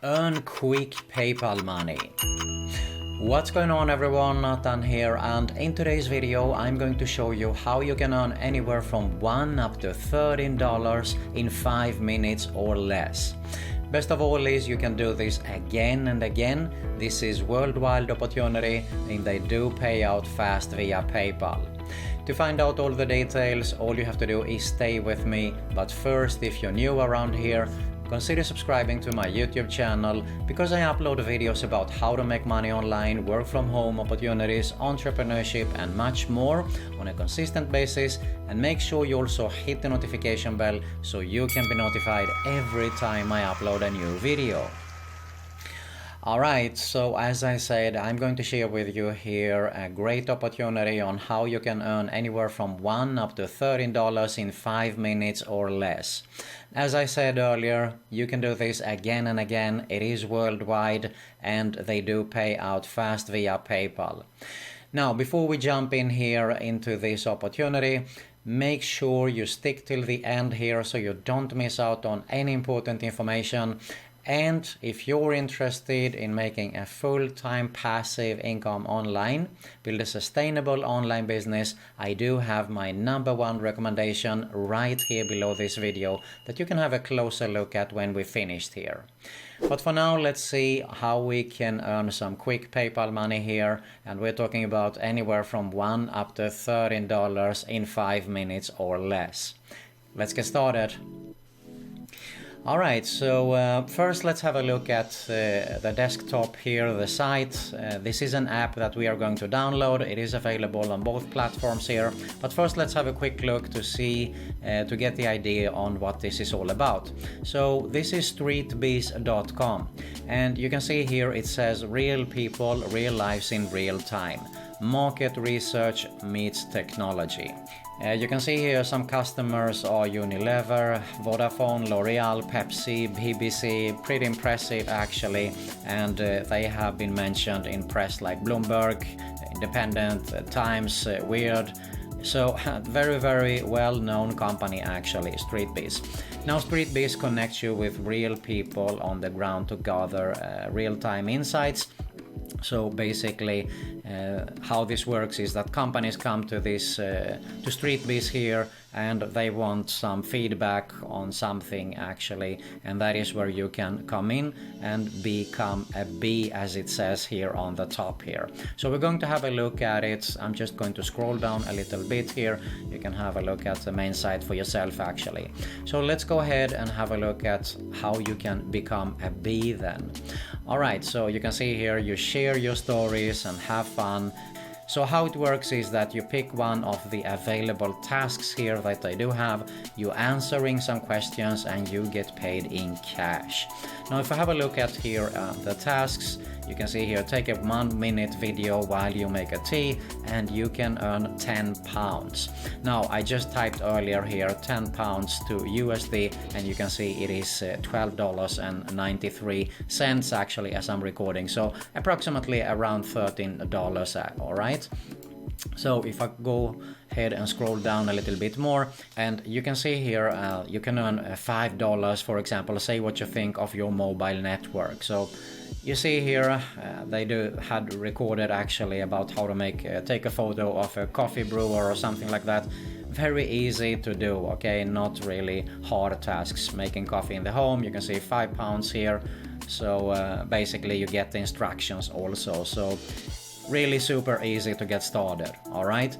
Earn quick PayPal money. What's going on everyone, Nathan here, and in today's video I'm going to show you how you can earn anywhere from $1 up to $13 in 5 minutes or less. Best of all is you can do this again and again. This is worldwide opportunity and they do pay out fast via PayPal. To find out all the details, all you have to do is stay with me, but first, if you're new around here, consider subscribing to my YouTube channel because I upload videos about how to make money online, work from home opportunities, entrepreneurship and much more on a consistent basis, and make sure you also hit the notification bell so you can be notified every time I upload a new video. Alright, so as I said, I'm going to share with you here a great opportunity on how you can earn anywhere from $1 up to $13 in 5 minutes or less. As I said earlier, you can do this again and again. It is worldwide and they do pay out fast via PayPal. Now, before we jump in here into this opportunity, make sure you stick till the end here so you don't miss out on any important information. And if you're interested in making a full-time passive income online, build a sustainable online business, I do have my #1 recommendation right here below this video that you can have a closer look at when we're finished here. But for now, let's see how we can earn some quick PayPal money here. And we're talking about anywhere from $1 up to $13 in 5 minutes or less. Let's get started. Alright, so first let's have a look at the desktop here, the site. This is an app that we are going to download. It is available on both platforms here. But first let's have a quick look to see, to get the idea on what this is all about. So this is streetbees.com. And you can see here it says real people, real lives in real time. Market research meets technology. You can see here some customers are Unilever, Vodafone, L'Oreal, Pepsi, BBC, pretty impressive actually, and they have been mentioned in press like Bloomberg, Independent, Times, Weird. So very well-known company actually, StreetBees. Now StreetBees connects you with real people on the ground to gather real-time insights. So basically how this works is that companies come to this to StreetBees here and they want some feedback on something actually, and that is where you can come in and become a bee, as it says here on the top here. So we're going to have a look at it. I'm just going to scroll down a little bit here. You can have a look at the main site for yourself actually. So let's go ahead and have a look at how you can become a bee then. Alright, so you can see here you share your stories and have fun. So how it works is that you pick one of the available tasks here that they do have, you answering some questions and you get paid in cash. Now if I have a look at here the tasks, you can see here take a 1-minute video while you make a tea and you can earn £10. Now I just typed earlier here £10 to USD and you can see it is $12.93 actually as I'm recording, so approximately around $13, alright? So if I go ahead and scroll down a little bit more, and you can see here you can earn $5 for example. Say what you think of your mobile network. So you see here they had recorded actually about how to take a photo of a coffee brewer or something like that. Very easy to do, okay, not really hard tasks. Making coffee in the home, you can see £5 here. So basically you get the instructions also, so really super easy to get started. Alright,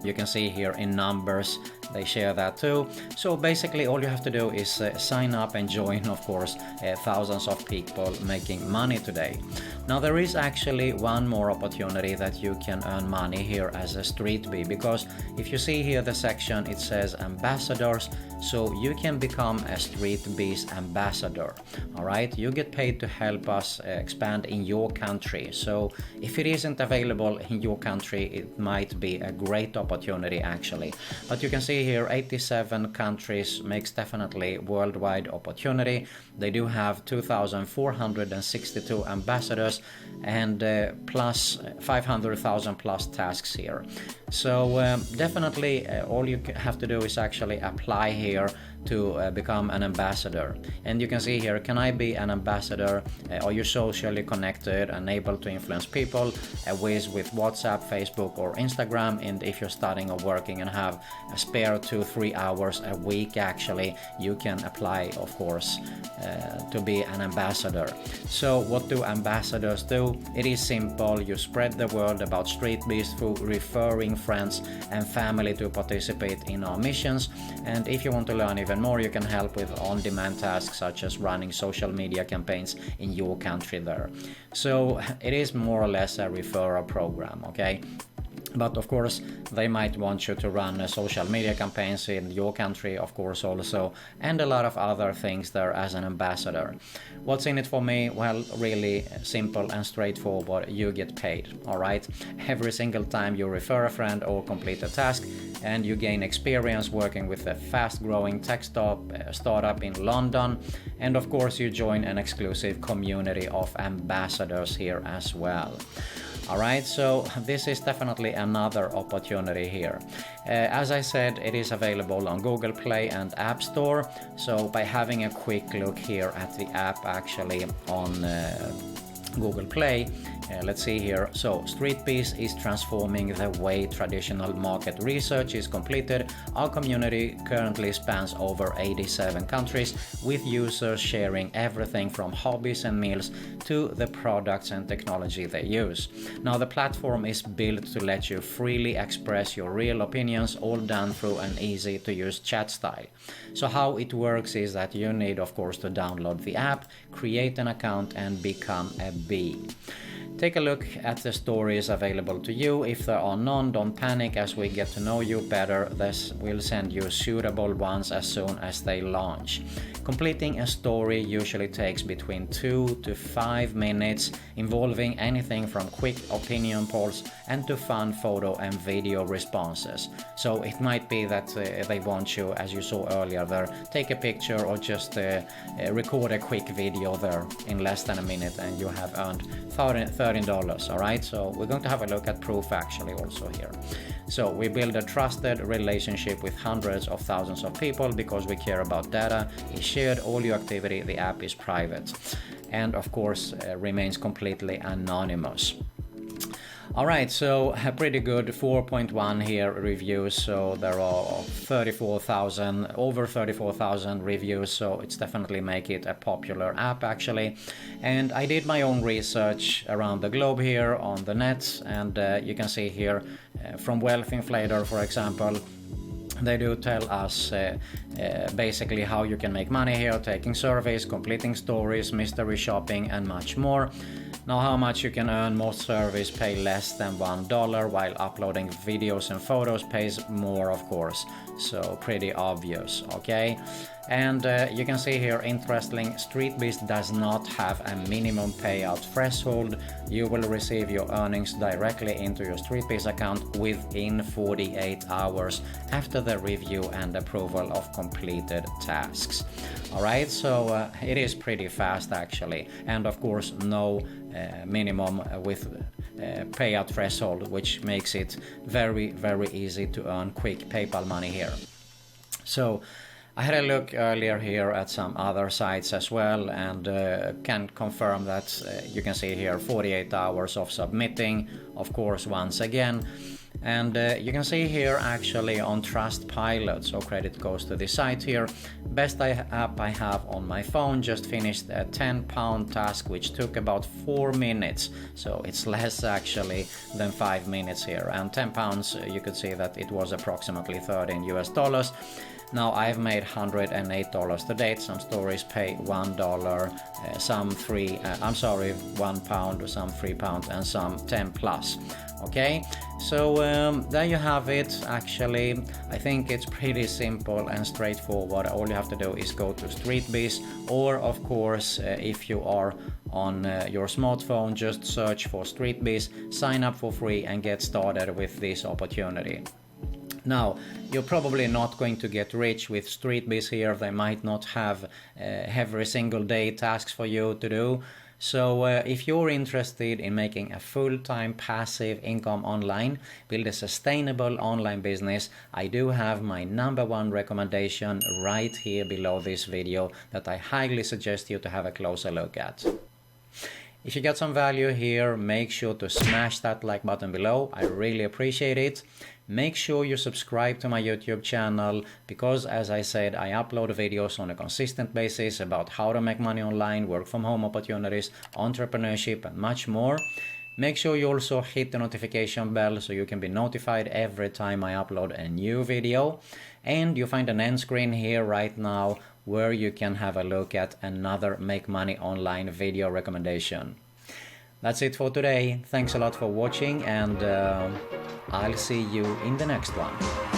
you can see here in numbers they share that too. So basically all you have to do is sign up and join, of course, thousands of people making money today. Now there is actually one more opportunity that you can earn money here as a street bee, because if you see here the section it says ambassadors, so you can become a Street Bees ambassador. Alright, you get paid to help us expand in your country. So if it isn't available in your country, it might be a great opportunity opportunity actually. But you can see here 87 countries makes definitely worldwide opportunity. They do have 2,462 ambassadors and plus 500,000 plus tasks here. So definitely all you have to do is actually apply here to become an ambassador. And you can see here, can I be an ambassador? Are you socially connected and able to influence people with WhatsApp, Facebook or Instagram? And if you're studying or working and have a spare 2-3 hours a week actually, you can apply of course to be an ambassador. So what do ambassadors do? It is simple. You spread the word about StreetBees through referring friends and family to participate in our missions. And if you want to learn even more, you can help with on-demand tasks such as running social media campaigns in your country there. So it is more or less a referral program, okay? But of course they might want you to run social media campaigns in your country of course also, and a lot of other things there as an ambassador. What's in it for me? Well, really simple and straightforward. You get paid, alright? Every single time you refer a friend or complete a task, and you gain experience working with a fast-growing tech startup in London, and of course you join an exclusive community of ambassadors here as well. Alright, so this is definitely another opportunity here. As I said, it is available on Google Play and App Store. So by having a quick look here at the app actually on Google Play, let's see here. So StreetBees is transforming the way traditional market research is completed. Our community currently spans over 87 countries, with users sharing everything from hobbies and meals to the products and technology they use. Now the platform is built to let you freely express your real opinions, all done through an easy to use chat style. So how it works is that you need of course to download the app, create an account and become a bee. Take a look at the stories available to you. If there are none, don't panic. As we get to know you better, this will send you suitable ones as soon as they launch. Completing a story usually takes between 2 to 5 minutes, involving anything from quick opinion polls and to fun photo and video responses. So it might be that they want you, as you saw earlier there, take a picture or just record a quick video there in less than a minute, and you have earned $13. Alright, so we're going to have a look at proof actually also here. So we build a trusted relationship with hundreds of thousands of people because we care about data. Is shared all your activity. The app is private and of course remains completely anonymous. Alright, so a pretty good 4.1 here reviews, so there are over 34,000 reviews, so it's definitely make it a popular app actually. And I did my own research around the globe here on the net, and you can see here from Wealth Inflator for example, they do tell us basically how you can make money here, taking surveys, completing stories, mystery shopping and much more. Now how much you can earn: most surveys pay less than $1, while uploading videos and photos pays more of course, so pretty obvious, okay? And you can see here, interestingly, StreetBees does not have a minimum payout threshold. You will receive your earnings directly into your StreetBees account within 48 hours after the review and approval of completed tasks. Alright, so it is pretty fast actually, and of course no minimum with payout threshold, which makes it very easy to earn quick PayPal money here. So I had a look earlier here at some other sites as well, and can confirm that you can see here 48 hours of submitting, of course, once again. And you can see here actually on Trustpilot, so credit goes to the site here. Best app I have on my phone just finished a £10 task which took about 4 minutes, so it's less actually than 5 minutes here. And £10, you could see that it was approximately $13 US. Now I've made $108 to date. Some stories pay $1, some £1, some £3, and some 10 plus. Okay, so there you have it. Actually, I think it's pretty simple and straightforward. All you have to do is go to StreetBees, or of course if you are on your smartphone, just search for StreetBees, sign up for free and get started with this opportunity. Now, you're probably not going to get rich with StreetBiz here. They might not have every single day tasks for you to do. So if you're interested in making a full-time passive income online, build a sustainable online business, I do have my #1 recommendation right here below this video that I highly suggest you to have a closer look at. If you got some value here, make sure to smash that like button below. I really appreciate it. Make sure you subscribe to my YouTube channel because, as I said, I upload videos on a consistent basis about how to make money online, work from home opportunities, entrepreneurship, and much more. Make sure you also hit the notification bell so you can be notified every time I upload a new video. And you find an end screen here right now where you can have a look at another Make Money Online video recommendation. That's it for today. Thanks a lot for watching, and I'll see you in the next one.